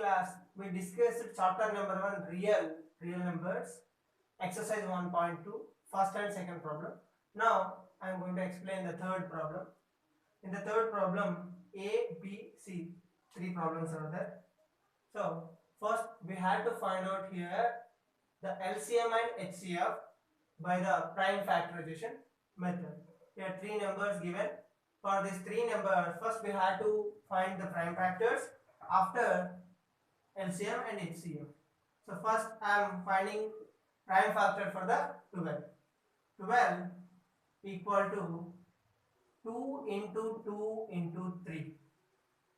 class we discussed chapter number 1 real numbers exercise 1.2 first and second problem. Now I am going to explain the third problem. In the third problem, A, B, C, three problems are there. So first we had to find out here the LCM and HCF by the prime factorization method. Here three numbers given. For these three numbers, first we had to find the prime factors, after LCM and HCF. So first I am finding prime factor for the 12. 12 equal to 2 into 2 into 3.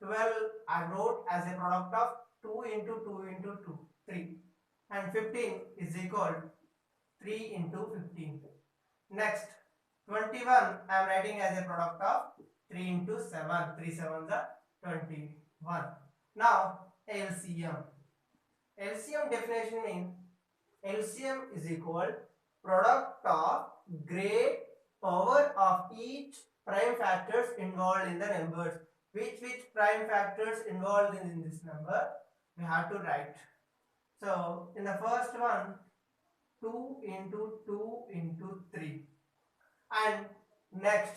12 I wrote as a product of 2 into 2 into 2, 3. And 15 is equal 3 into 15. Next, 21 I am writing as a product of 3 into 7. 3 7s are 21. Now LCM. LCM definition means LCM is equal product of great power of each prime factors involved in the numbers. Which prime factors involved in this number we have to write. So in the first one, 2 into 2 into 3, and next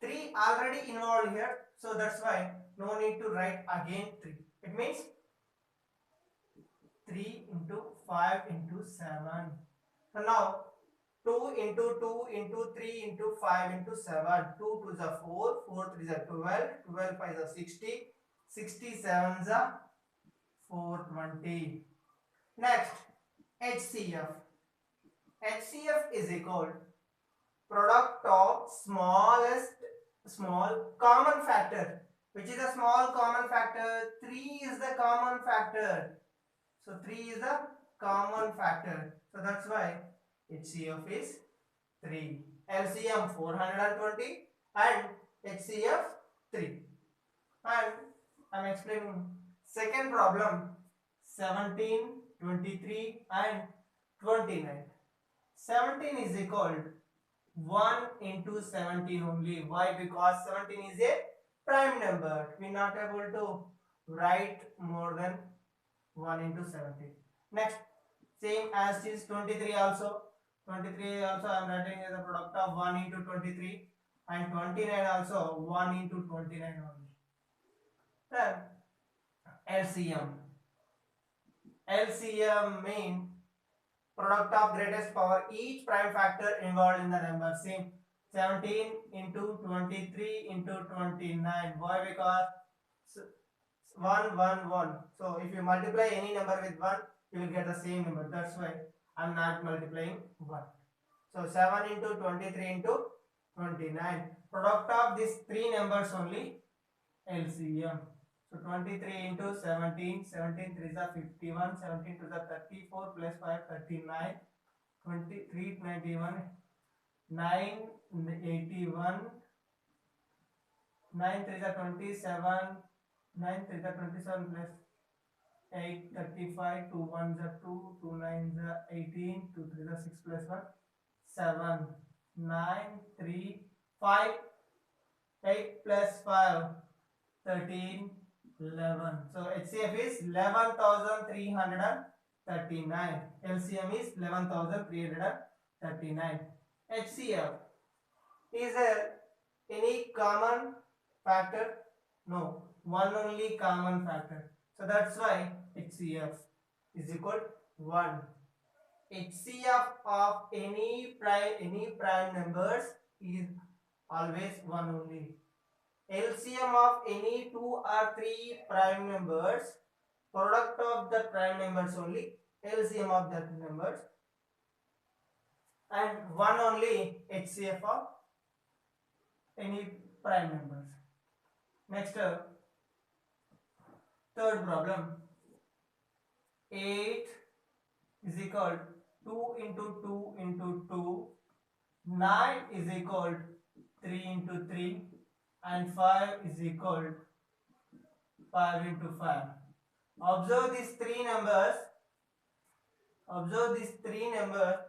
3 already involved here, so that's why no need to write again 3. It means 3 into 5 into 7. So now 2 into 2 into 3 into 5 into 7. 2 2 is 4, 4 3 is 12, 12 5 is 60, 67 is 420. Next, HCF. HCF is equal product of small common factor. Which is the small common factor? 3 is the common factor. So 3 is the common factor. So that's why HCF is 3. LCM 420 and HCF 3. And I am explaining second problem, 17, 23 and 29. 17 is equal 1 into 17 only. Why? Because 17 is a prime number. We are not able to write more than 1 into 17. Next, same as is 23 also. 23 also I am writing as a product of 1 into 23, and 29 also 1 into 29 only. Then LCM. LCM means product of greatest power each prime factor involved in the number. Same 17 into 23 into 29. Why? Because 1 1 1. So if you multiply any number with 1, you will get the same number. That's why I am not multiplying 1. So 7 into 23 into 29. Product of these three numbers only, LCM. So 23 into 17, 17 3 is 51, 17 2 is 34, plus 5 39, 23 91, 9 81, 9 3 is 27, 9 3 is 27 plus 8 35, 2 1 is 2, 2 9 is 18, 2 3 is 6 plus 1 7, 9 3 5, 8 plus 5 13, 11. So HCF is 11,339. LCM is 11,339. HCF is there any common factor? No, one only common factor. So that's why HCF is equal to 1. HCF of any prime numbers is always 1 only. LCM of any 2 or 3 prime numbers, product of the prime numbers only, LCM of that numbers, and 1 only HCF of any prime numbers. Next, third problem, 8 is equal 2 into 2 into 2, 9 is equal 3 into 3, and 5 is equal 5 into 5. Observe these three numbers.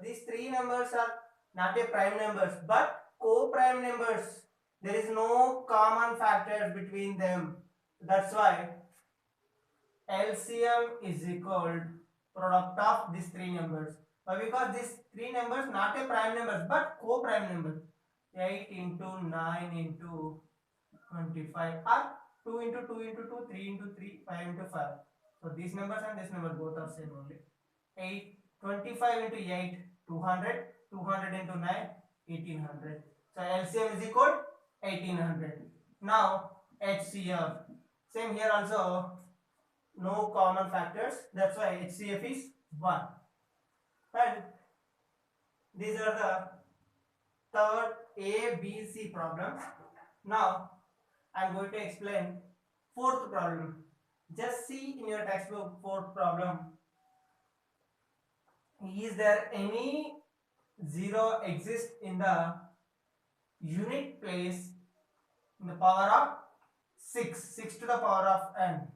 These three numbers are not a prime numbers but co-prime numbers. There is no common factor between them. That's why LCM is equal product of these three numbers. Why? Because these three numbers not a prime numbers but co-prime numbers. 8 into 9 into 25 or 2 into 2 into 2, 3 into 3, 5 into 5. So these numbers and this number both are same only. 8, 25 into 8, 200, 200 into 9, 1800. So LCM is equal 1800. Now HCF. Same here also, no common factors. That's why HCF is 1. And these are the third A, B, C problems. Now I am going to explain fourth problem. Just see in your textbook fourth problem. Is there any zero exist in the unit place in the power of 6 to the power of n?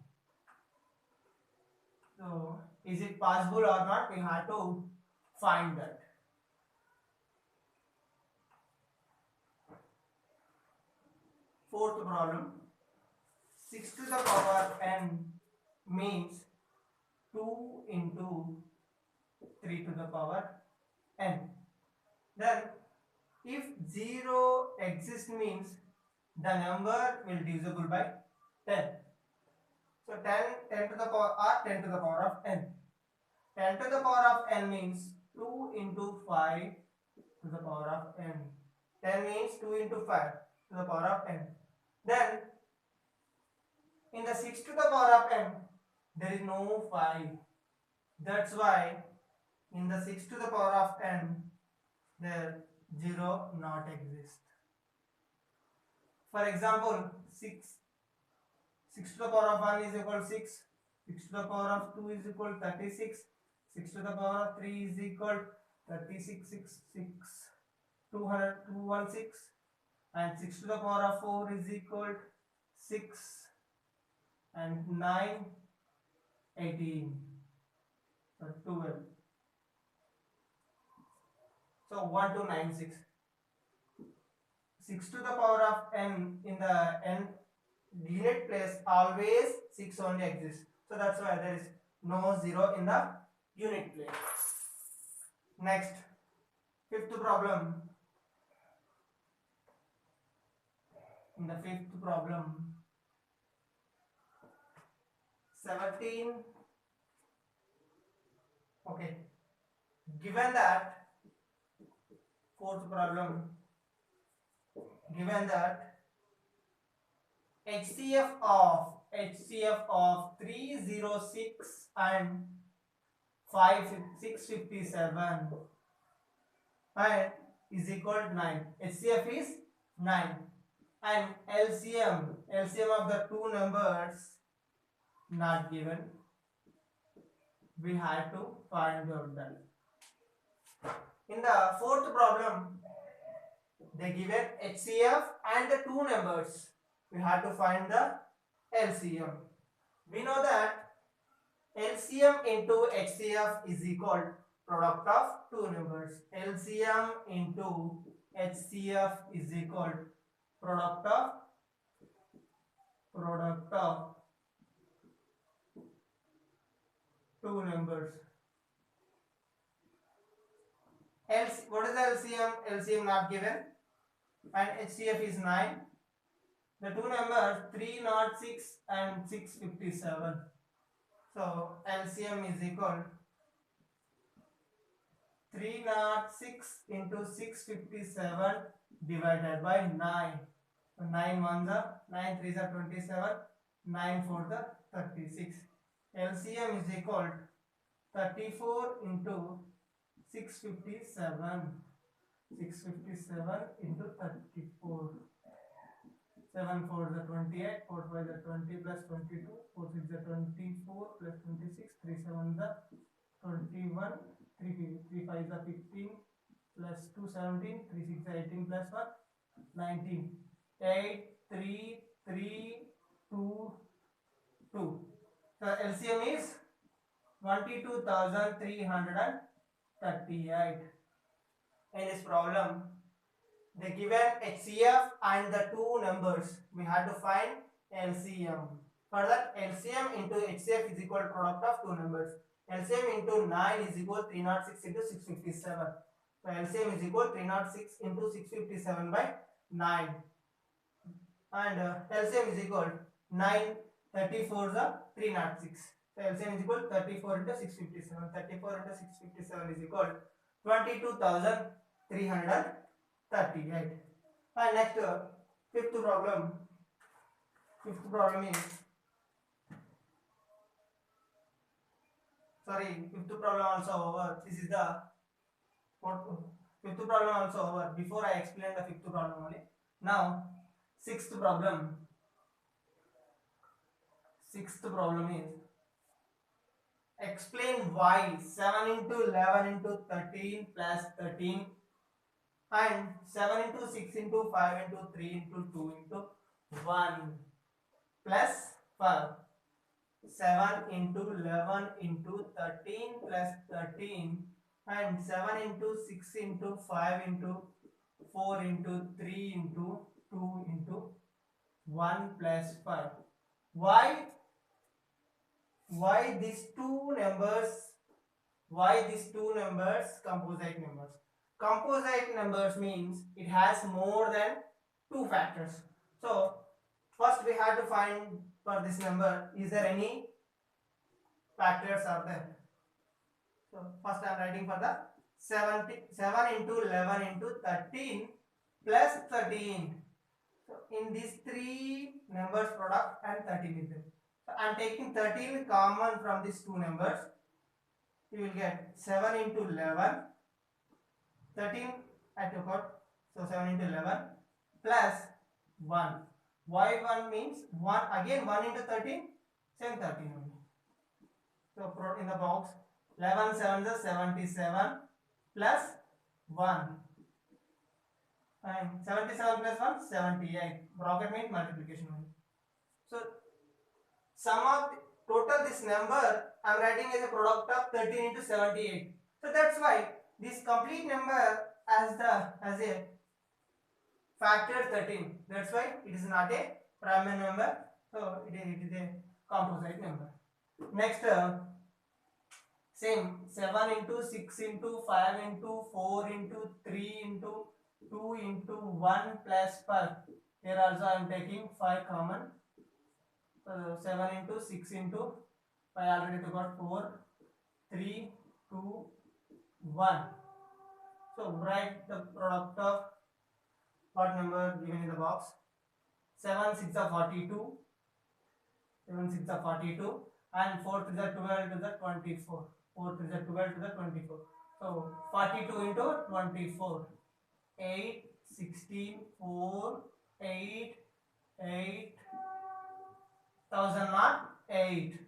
So is it possible or not? We have to find that. Fourth problem, 6 to the power n means 2 into 3 to the power n. Then if 0 exists means the number will divisible by 10. So 10 to the power or 10 to the power of n. 10 to the power of n means 2 into 5 to the power of n. 10 means 2 into 5 to the power of n. Then in the 6 to the power of n there is no 5. That's why in the 6 to the power of n there 0 not exist. For example, 6 to the power of 1 is equal to 6, 6 to the power of 2 is equal to 36, 6 to the power of 3 is equal to 36, 216, and 6 to the power of 4 is equal to 6 and 9, 18, so 12. So 1296. 6 to the power of n in the n unit place always 6 only exists. So that's why there is no 0 in the unit place. Next, fifth problem. In the fifth problem, 17. Okay. Given that, fourth problem, given that HCF of 306 and 657 and is equal to 9. HCF is 9 and LCM of the two numbers not given. We have to find out that. In the fourth problem, they given HCF and the two numbers. We have to find the LCM. We know that LCM into HCF is equal product of two numbers. LCM into HCF is equal product of two numbers. What is the LCM? LCM not given, and HCF is 9. The two numbers 306 and 657. So LCM is equal 306 into 657 divided by 9. So 9 ones are 9 threes are 27, 9 fours are 36. LCM is equal 34 into 657. 657 into 34. 7 4 is 28, 4 5 is 20 plus 22, 4 6 is 24 plus 26, 3 7 is 21, 3 5 is 15 plus 2 17, 3 6 is 18 plus 1 19, 8 3 3 2 2. So LCM is 22,338. In this problem, they given HCF and the two numbers. We had to find LCM. For that, LCM into HCF is equal to product of two numbers. LCM into 9 is equal to 306 into 657. So LCM is equal to 306 into 657 by 9. And LCM is equal to 9 34 is 306. So LCM is equal to 34 into 657. 34 into 657 is equal to 22,338. And next, fifth problem. Fifth problem is, fifth problem also over. This is the fifth problem also over. Before I explain the fifth problem only. Now, sixth problem. Sixth problem is, explain why 7 into 11 into 13 plus 13 and 7 into 6 into 5 into 3 into 2 into 1 plus 5. 7 into 11 into 13 plus 13 and 7 into 6 into 5 into 4 into 3 into 2 into 1 plus 5. Why these two numbers? Why these two numbers composite numbers? Composite numbers means it has more than two factors. So first we have to find for this number, is there any factors are there? So first I am writing for the 7 into 11 into 13 plus 13. So in these three numbers product and 13 is there. So I am taking 13 common from these two numbers. You will get 7 into 11, 13 I took out, so 7 into 11 plus 1. Why 1 means 1 again 1 into 13, same 13 only. So in the box 11 7 is 77 plus 1 and 77 plus 1 78. Bracket means multiplication only. So sum of total this number I am writing as a product of 13 into 78. So that's why this complete number as a factor 13. That's why it is not a prime number. So it is a composite number. Next, same 7 into 6 into 5 into 4 into 3 into 2 into 1 plus 5. Here also I am taking 5 common. 7 into 6 into 5 already took out 4, 3, 2, 1. So write the product of what number given in the box. 7 6 are 42. 7 6 are 42 and 4 3 are 12 to the 24. 4 3 are 12 to the 24. So 42 into 24. 8, 16, 4, 8, 8, 1008.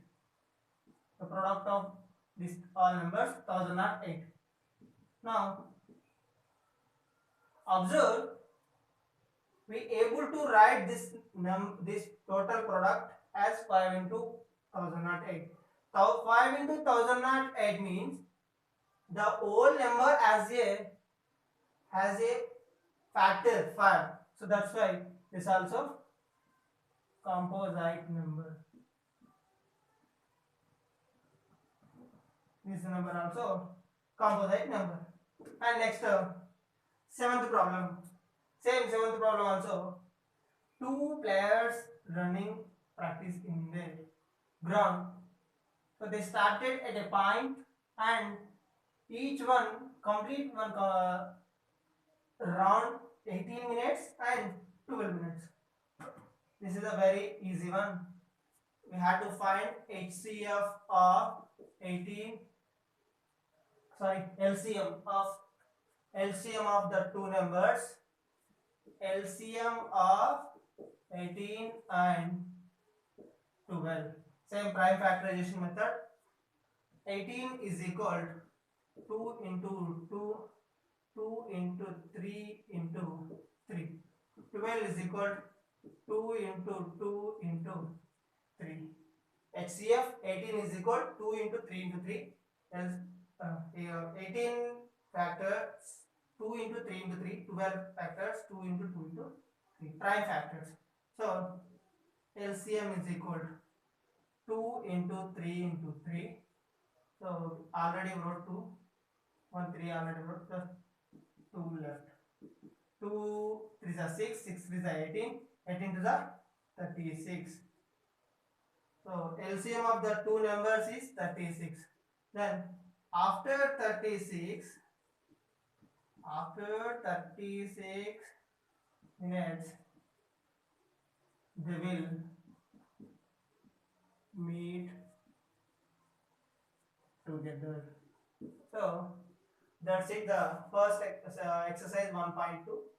The product of these all numbers 1008. Now observe, we able to write this total product as 5 into 1008. So 5 into 1008 means the whole number has a factor 5. So that's why this also composite number. This number also composite number. And next, seventh problem. Same seventh problem also. Two players running practice in the ground. So they started at a point and each one complete one round 18 minutes and 12 minutes. This is a very easy one. We have to find HCF of 18. LCM of the two numbers. LCM of 18 and 12. Same prime factorization method. 18 is equal to 2 into 2, 2 into 3 into 3. 12 is equal to 2 into 2 into 3. HCF 18 is equal to 2 into 3 into 3. 18 factors 2 into 3 into 3. 12 factors 2 into 2 into 3. Prime factors. So LCM is equal to 2 into 3 into 3. So already wrote 2. 1 3 already wrote, plus 2 left. 2 3 are 6, 6 3 are 18, 18 to the 36. So LCM of the two numbers is 36. Then after 36 minutes they will meet together. So that's it, the first exercise 1.2.